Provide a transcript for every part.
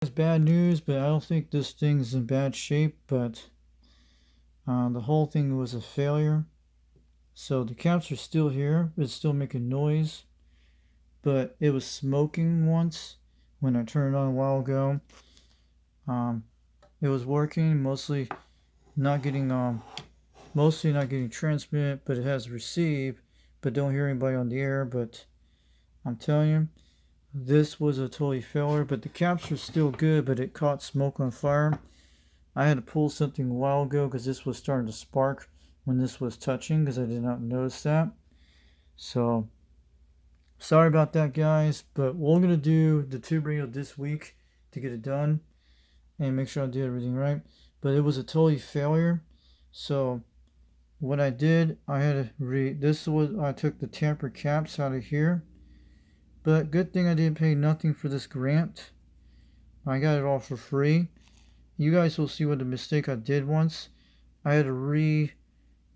It's bad news, but I don't think this thing's in bad shape. But the whole thing was a failure. So the caps are still here. It's still making noise, but it was smoking once when I turned it on a while ago. Um, it was working, mostly not getting transmit, but it has receive. But don't hear anybody on the air. But I'm telling you, this was a totally failure. But the caps are still good, but it caught smoke on fire. I had to pull something a while ago because this was starting to spark when this was touching because I did not notice that. So sorry about that, guys. But we're gonna do the tube radio this week to get it done and make sure I did everything right. But it was a totally failure. So what I did, I had to I took the tamper caps out of here. But good thing I didn't pay nothing for this grant. I got it all for free. You guys will see what the mistake I did once. I had to re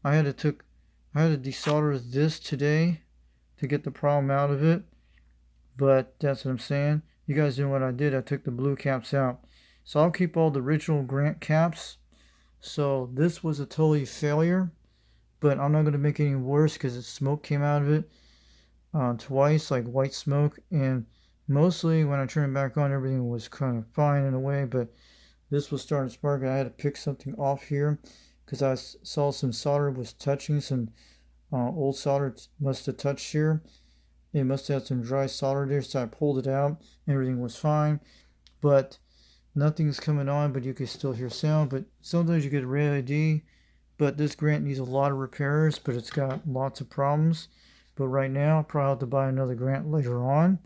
I had to took I had to desolder this today to get the problem out of it. But that's what I'm saying. You guys know what I did. I took the blue caps out. So I'll keep all the original grant caps. So this was a totally failure. But I'm not going to make it any worse because the smoke came out of it twice, like white smoke. And mostly when I turned it back on, everything was kind of fine in a way. But this was starting to spark. I had to pick something off here because I saw some solder was touching. Some old solder must have touched here. It must have had some dry solder there, so I pulled it out. Everything was fine, but nothing's coming on, but you can still hear sound. But sometimes you get a red LED, but this grant needs a lot of repairs, but it's got lots of problems. But right now, I'll probably have to buy another grant later on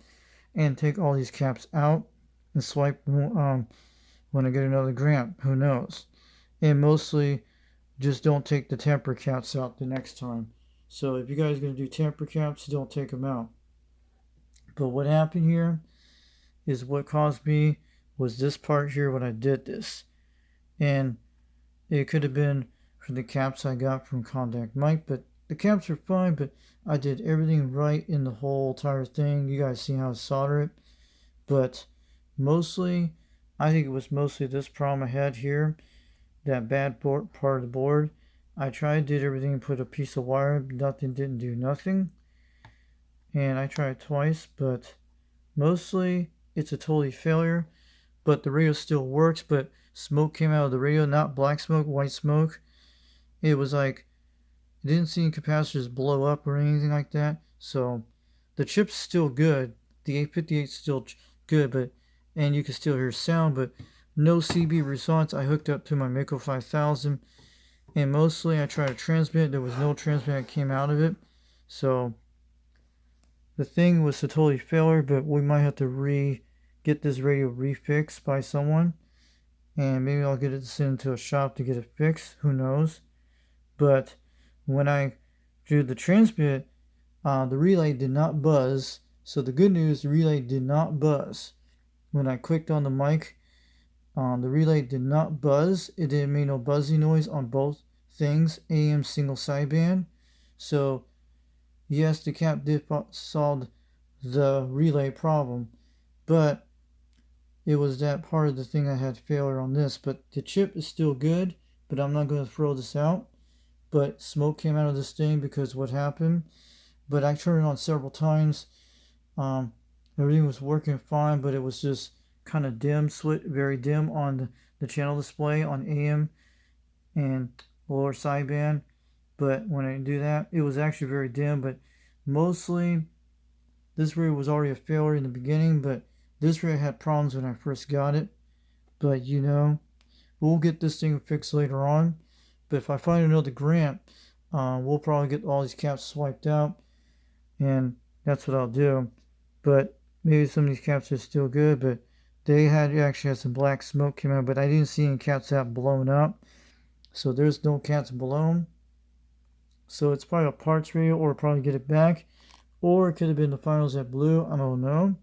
and take all these caps out and swipe when I get another grant. Who knows? And mostly just don't take the temper caps out the next time. So if you guys are going to do temper caps, don't take them out. But what happened here is what caused me was this part here when I did this. And it could have been from the caps I got from Contact Mike, but the caps are fine, but I did everything right in the whole entire thing. You guys see how I solder it. But mostly, I think it was mostly this problem I had here, that bad part of the board. I tried, did everything, put a piece of wire, nothing, didn't do nothing. And I tried twice, but mostly it's a totally failure. But the radio still works, but smoke came out of the radio, not black smoke, white smoke. It was like, it didn't see capacitors blow up or anything like that. So the chip's still good. The 858's still good, but and you can still hear sound, but no CB response. I hooked up to my Mako 5000, and mostly I tried to transmit. There was no transmit that came out of it. So the thing was a totally failure, but we might have to get this radio refixed by someone, and maybe I'll get it sent to a shop to get it fixed. Who knows? But when I drew the transmit, the relay did not buzz. So the good news, the relay did not buzz. When I clicked on the mic, the relay did not buzz. It didn't make no buzzing noise on both things. AM single sideband. So yes, the cap did solve the relay problem, but it was that part of the thing I had failure on this. But the chip is still good, but I'm not going to throw this out. But smoke came out of this thing because what happened. But I turned it on several times. Everything was working fine, but it was just kind of dim, very dim on the channel display on AM and lower sideband. But when I do that, it was actually very dim. But mostly, this radio was already a failure in the beginning, but this radio had problems when I first got it. But we'll get this thing fixed later on. But if I find another grant, we'll probably get all these caps swiped out, and that's what I'll do. But maybe some of these caps are still good, but they actually had some black smoke came out, but I didn't see any caps that blown up. So there's no caps blown. So it's probably a parts radio, or probably get it back, or it could have been the finals that blew. I don't know,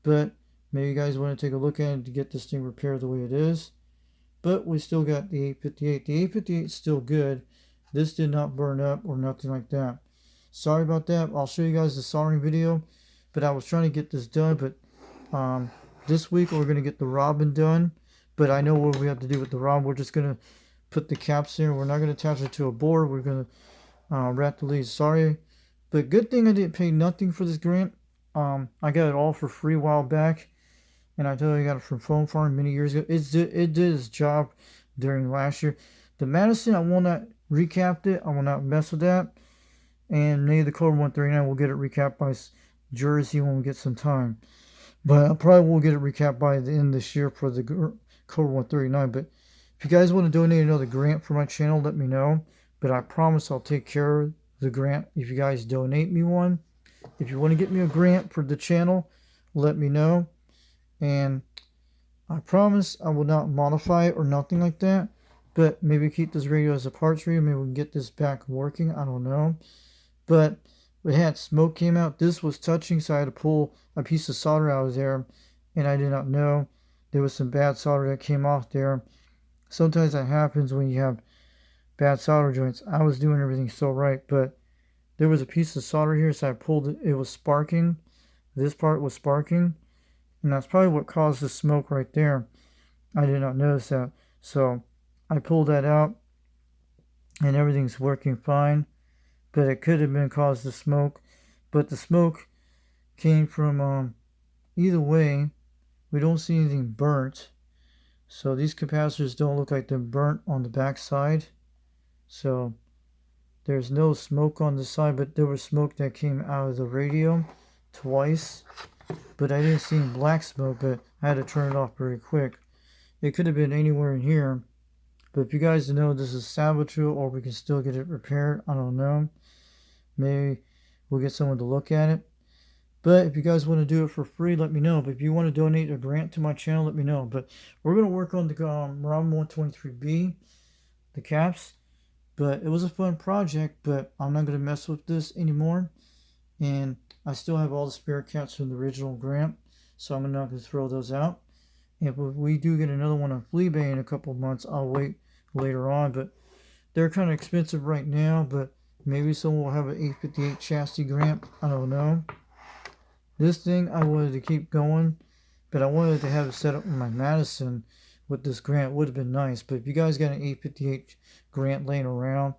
but maybe you guys want to take a look at it to get this thing repaired the way it is. But we still got the 858. The 858 is still good. This did not burn up or nothing like that. Sorry about that. I'll show you guys the soldering video. But I was trying to get this done, but this week we're going to get the Robin done. But I know what we have to do with the Robin. We're just going to put the caps in. We're not going to attach it to a board. We're going to wrap the leads. Sorry. But good thing I didn't pay nothing for this grant. I got it all for free a while back. And I tell you, I got it from Foam Farm many years ago. It did its job during last year. The Madison, I will not recap it. I will not mess with that. And maybe the Cobra 139 will get it recapped by Jersey when we get some time. But I probably will get it recapped by the end of this year for the Cobra 139. But if you guys want to donate another grant for my channel, let me know. But I promise I'll take care of the grant if you guys donate me one. If you want to get me a grant for the channel, let me know. And I promise I will not modify it or nothing like that. But maybe keep this radio as a parts radio. Maybe we can get this back working. I don't know. But it had smoke came out. This was touching, so I had to pull a piece of solder out of there. And I did not know there was some bad solder that came off there. Sometimes that happens when you have bad solder joints. I was doing everything so right, but there was a piece of solder here, so I pulled it. It was sparking. This part was sparking. And that's probably what caused the smoke right there. I did not notice that. So I pulled that out and everything's working fine. But it could have been caused the smoke. But the smoke came from either way. We don't see anything burnt. So these capacitors don't look like they're burnt on the back side. So there's no smoke on the side, but there was smoke that came out of the radio twice. But I didn't see black smoke, but I had to turn it off very quick. It could have been anywhere in here. But if you guys know this is salvageable or we can still get it repaired, I don't know. Maybe we'll get someone to look at it. But if you guys want to do it for free, let me know. But if you want to donate a grant to my channel, let me know. But we're going to work on the Robin 123B, the caps. But it was a fun project, but I'm not going to mess with this anymore. And I still have all the spare caps from the original grant, so I'm not going to throw those out. And if we do get another one on Fleabay in a couple of months, I'll wait later on. But they're kind of expensive right now, but maybe someone will have an 858 chassis grant. I don't know. This thing, I wanted to keep going, but I wanted to have it set up in my Madison with this grant. Would have been nice. But if you guys got an 858 grant laying around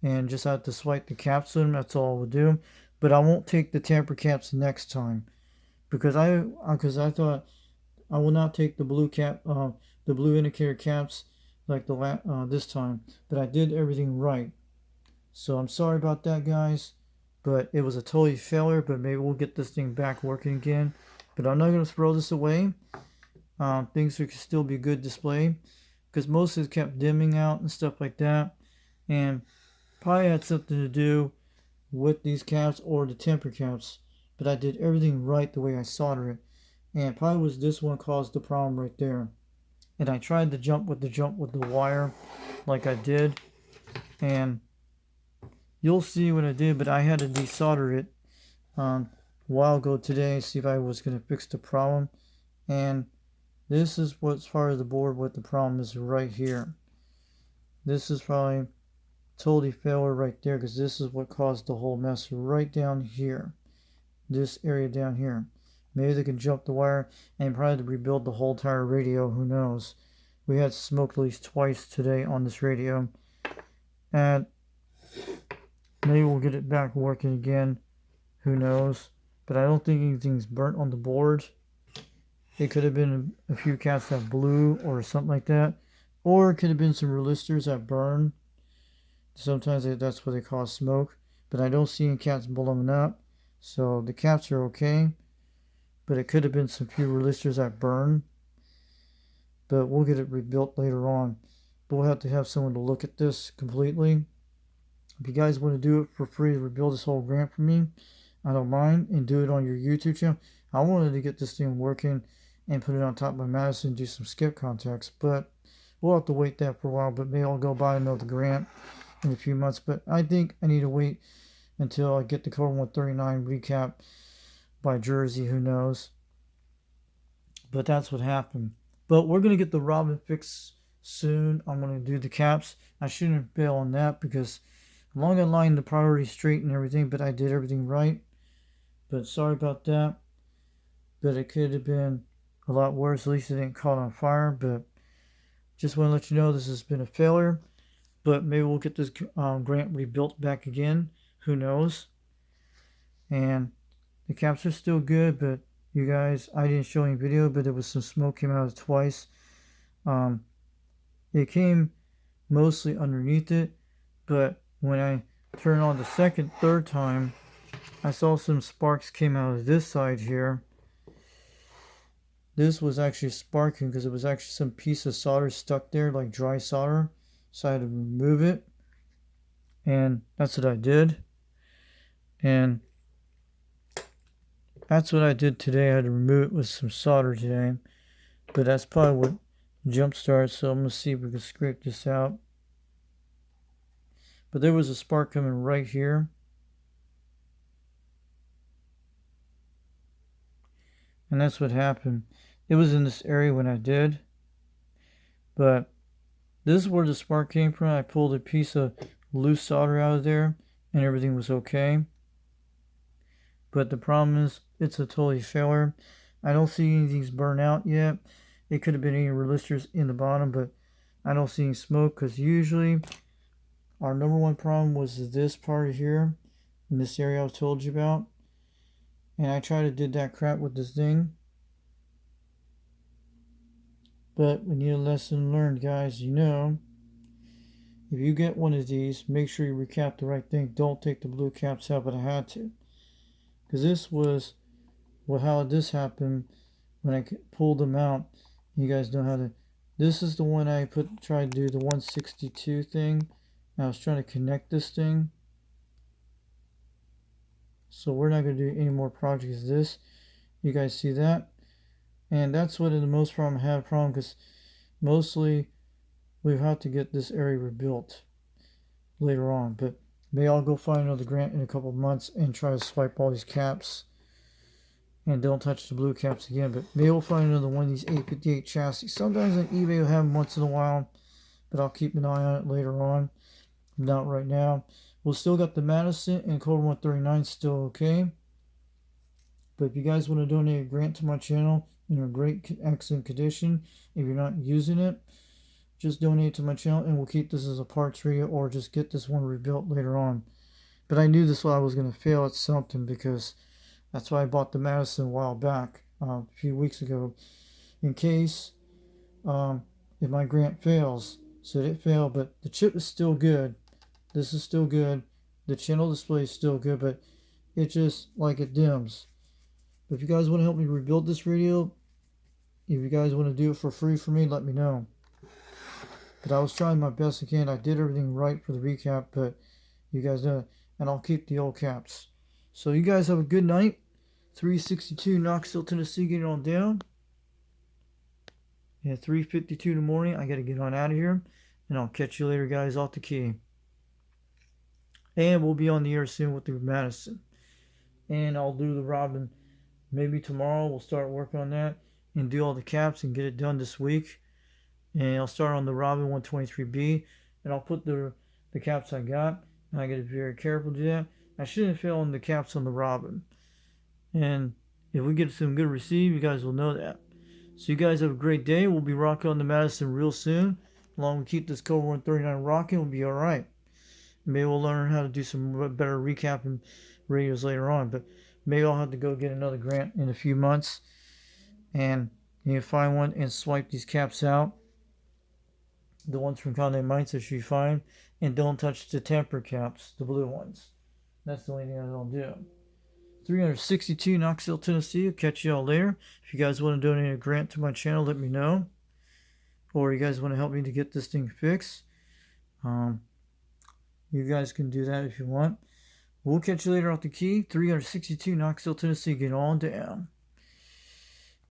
and just have to swipe the caps in them, that's all I would do. But I won't take the tamper caps next time because I thought I will not take the blue cap, the blue indicator caps like this time. But I did everything right. So I'm sorry about that, guys. But it was a totally failure. But maybe we'll get this thing back working again. But I'm not going to throw this away. Things could still be good display because most of it kept dimming out and stuff like that. And probably had something to do with these caps or the temper caps. But I did everything right the way I soldered it. And probably was this one caused the problem right there. And I tried to jump with the wire like I did. And you'll see what I did, but I had to desolder it a while ago today, see if I was going to fix the problem. And this is what, as far as the board, what the problem is right here. This is probably totally failure right there because this is what caused the whole mess right down here. This area down here. Maybe they can jump the wire and probably rebuild the whole entire radio. Who knows? We had smoke at least twice today on this radio. And maybe we'll get it back working again. Who knows? But I don't think anything's burnt on the board. It could have been a few caps that blew or something like that. Or it could have been some resistors that burn. Sometimes that's what they cause smoke. But I don't see any caps blowing up. So the caps are okay. But it could have been some few resistors that burn. But we'll get it rebuilt later on. But we'll have to have someone to look at this completely. If you guys want to do it for free, rebuild this whole grant for me, I don't mind. And do it on your YouTube channel. I wanted to get this thing working and put it on top of my Madison and do some skip contacts. But we'll have to wait that for a while. But maybe I'll go buy another grant in a few months. But I think I need to wait until I get the Cobra 139 recap by Jersey. Who knows? But that's what happened. But we're going to get the Robin fixed soon. I'm going to do the caps. I shouldn't bail on that because along the line the priority straight and everything, but I did everything right. But sorry about that. But it could have been a lot worse. At least it didn't caught on fire. But just want to let you know this has been a failure. But maybe we'll get this grant rebuilt back again. Who knows? And the caps are still good, but you guys, I didn't show any video, but there was some smoke came out twice. It came mostly underneath it, but when I turned on the third time, I saw some sparks came out of this side here. This was actually sparking because it was actually some piece of solder stuck there, like dry solder. So I had to remove it. And that's what I did. And that's what I did today. I had to remove it with some solder today. But that's probably what jump starts. So I'm going to see if we can scrape this out. But there was a spark coming right here. And that's what happened. It was in this area when I did. But this is where the spark came from. I pulled a piece of loose solder out of there and everything was okay. But the problem is it's a totally failure. I don't see anything's burned out yet. It could have been any resistors in the bottom, but I don't see any smoke because usually our number one problem was this part here in this area I told you about. And I tried to do that crap with this thing. But we need a lesson learned, guys. You know, if you get one of these, make sure you recap the right thing. Don't take the blue caps out, but I had to. Because this was how this happened when I pulled them out. You guys know how to. This is the one I tried to do the 162 thing. I was trying to connect this thing. So we're not going to do any more projects of this. You guys see that? And that's what the most problem I have problem because mostly we have to get this area rebuilt later on. But maybe I'll go find another grant in a couple of months and try to swipe all these caps. And don't touch the blue caps again. But maybe we'll find another one of these 858 chassis. Sometimes on eBay will have them once in a while. But I'll keep an eye on it later on. Not right now. We'll still got the Madison and Cobra 139 still okay. But if you guys want to donate a grant to my channel in a great, excellent condition, if you're not using it, just donate to my channel and we'll keep this as a parts video or just get this one rebuilt later on. But I knew this one I was going to fail at something because that's why I bought the Madison a while back, a few weeks ago, in case if my grant fails. So it failed, but the chip is still good. This is still good. The channel display is still good, but it just like it dims. But if you guys want to help me rebuild this radio, if you guys want to do it for free for me, let me know. But I was trying my best again. I did everything right for the recap, but you guys know, and I'll keep the old caps. So you guys have a good night. 362 Knoxville, Tennessee, getting on down. And 3:52 in the morning, I got to get on out of here. And I'll catch you later, guys, off the key. And we'll be on the air soon with the Madison. And I'll do the Robin. Maybe tomorrow we'll start working on that and do all the caps and get it done this week. And I'll start on the Robin 123B. And I'll put the caps I got. And I got to be very careful to do that. I shouldn't fail on the caps on the Robin. And if we get some good receive, you guys will know that. So you guys have a great day. We'll be rocking on the Madison real soon. As long as we keep this Cobra 139 rocking, we'll be alright. Maybe we'll learn how to do some better recapping radios later on. But maybe I'll have to go get another grant in a few months. And you can find one and swipe these caps out. The ones from Conde Mindset you find. And don't touch the temper caps, the blue ones. That's the only thing I don't do. 362 Knoxville, Tennessee. I'll catch you all later. If you guys want to donate a grant to my channel, let me know. Or you guys want to help me to get this thing fixed. You guys can do that if you want. We'll catch you later off the key. 362 Knoxville, Tennessee. Get on down.